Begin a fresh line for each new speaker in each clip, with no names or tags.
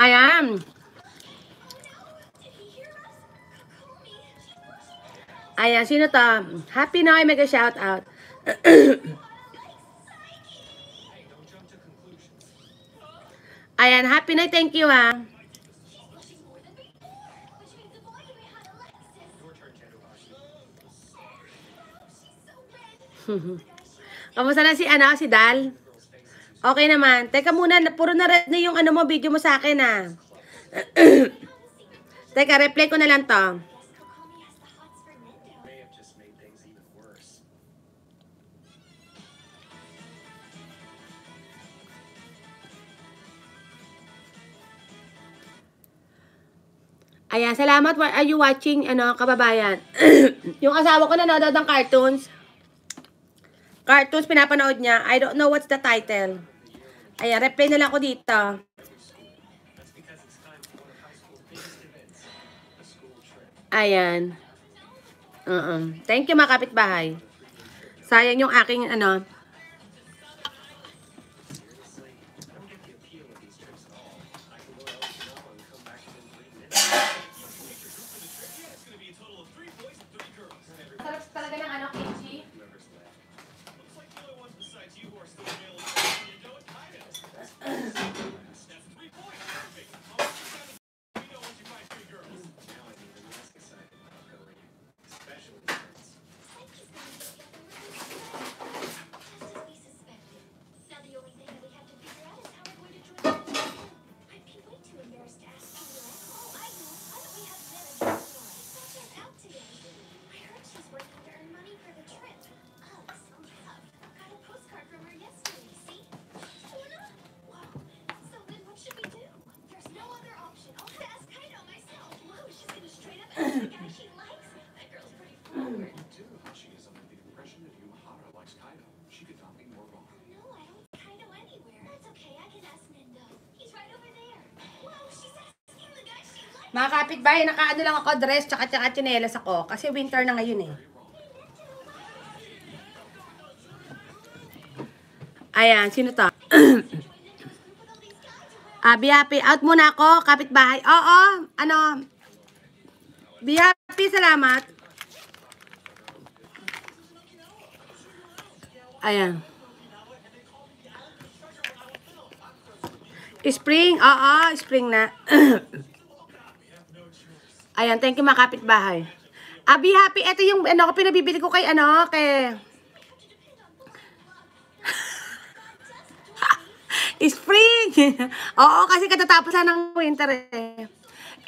Ayan. Ayan, sino to? Happy Noy, mega shout out. Ayan, Happy Noy, thank you ha. Kamusta na si Dal? Okay naman. Teka muna, puro na red na yung video mo sa akin ha. Teka, replay ko na lang to. Ayan, salamat. What are you watching, kababayan? Yung asawa ko nanonood ng cartoons. Cartoons, pinapanood niya. I don't know what's the title. Ayan, replay na lang ko dito. Ayan. Thank you, mga kapitbahay. Sayang yung aking, talaga ng kimchi. Mga kapitbahay, nakaano lang ako dress tsaka tsinelas ako kasi winter na ngayon eh. Ayan, sino to? Be happy. Out muna ako, kapitbahay. Oo, be happy, salamat. Ayan. Spring, oo, spring na. Ayan, thank you mga kapitbahay. Be happy, ito yung pinabibili ko kay spring. Oo, kasi katatapos lang ng winter eh.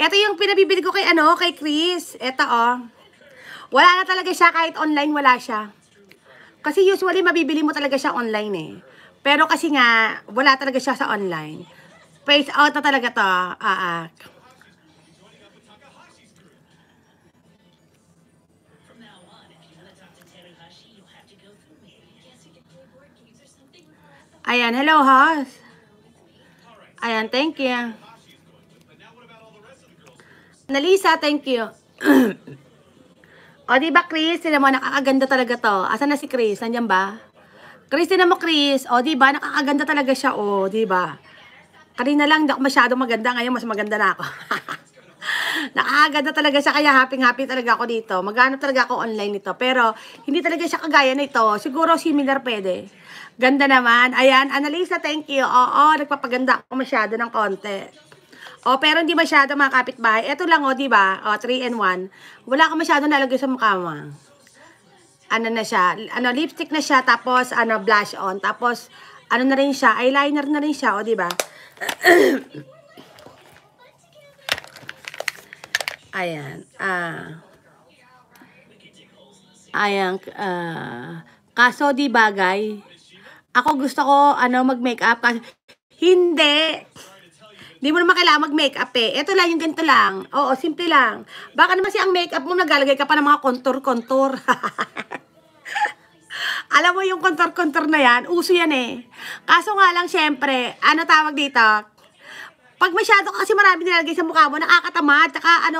Ito yung pinabibili ko kay Chris. Ito wala na talaga siya, kahit online wala siya. Kasi usually mabibili mo talaga siya online eh. Pero kasi nga, wala talaga siya sa online. Face out na talaga to. Ayan, hello, Hoss. Ayan, thank you. Nalisa, thank you. O, diba, Chris? Sila mo, nakakaganda talaga to. Asan na si Chris? Nandiyan ba? Chris, tinan mo, Chris. O, diba? Nakakaganda talaga siya. O, diba? Kanina lang, hindi ako masyadong maganda. Ngayon, mas maganda na ako. Nakakaganda talaga siya. Kaya happy talaga ako dito. Maghanap talaga ako online nito. Pero, hindi talaga siya kagaya nito. Siguro, similar pwede. Ganda naman. Ayan, Annalisa, thank you. Oo, nagpapaganda ako masyado ng konti. O, pero hindi masyado mga kapitbahay. Ito lang, diba? 3-in-1. Wala ka masyado nalagay sa mukha mo. Ano na siya? Lipstick na siya. Tapos, blush on. Tapos, na rin siya? Eyeliner na rin siya. O, diba? Ayan. Ayan. Kaso, di bagay. Ako gusto ko, mag-makeup. Hindi. Hindi mo naman kailangan mag-makeup eh. Ito lang, yung ganito lang. Oo, simple lang. Baka naman ang makeup mo, naglalagay ka pa ng mga contour. Alam mo yung contour na yan, uso yan eh. Kaso nga lang, syempre, tawag dito? Pag masyado kasi marami nilalagay sa mukha mo, nakakatamad. Tsaka,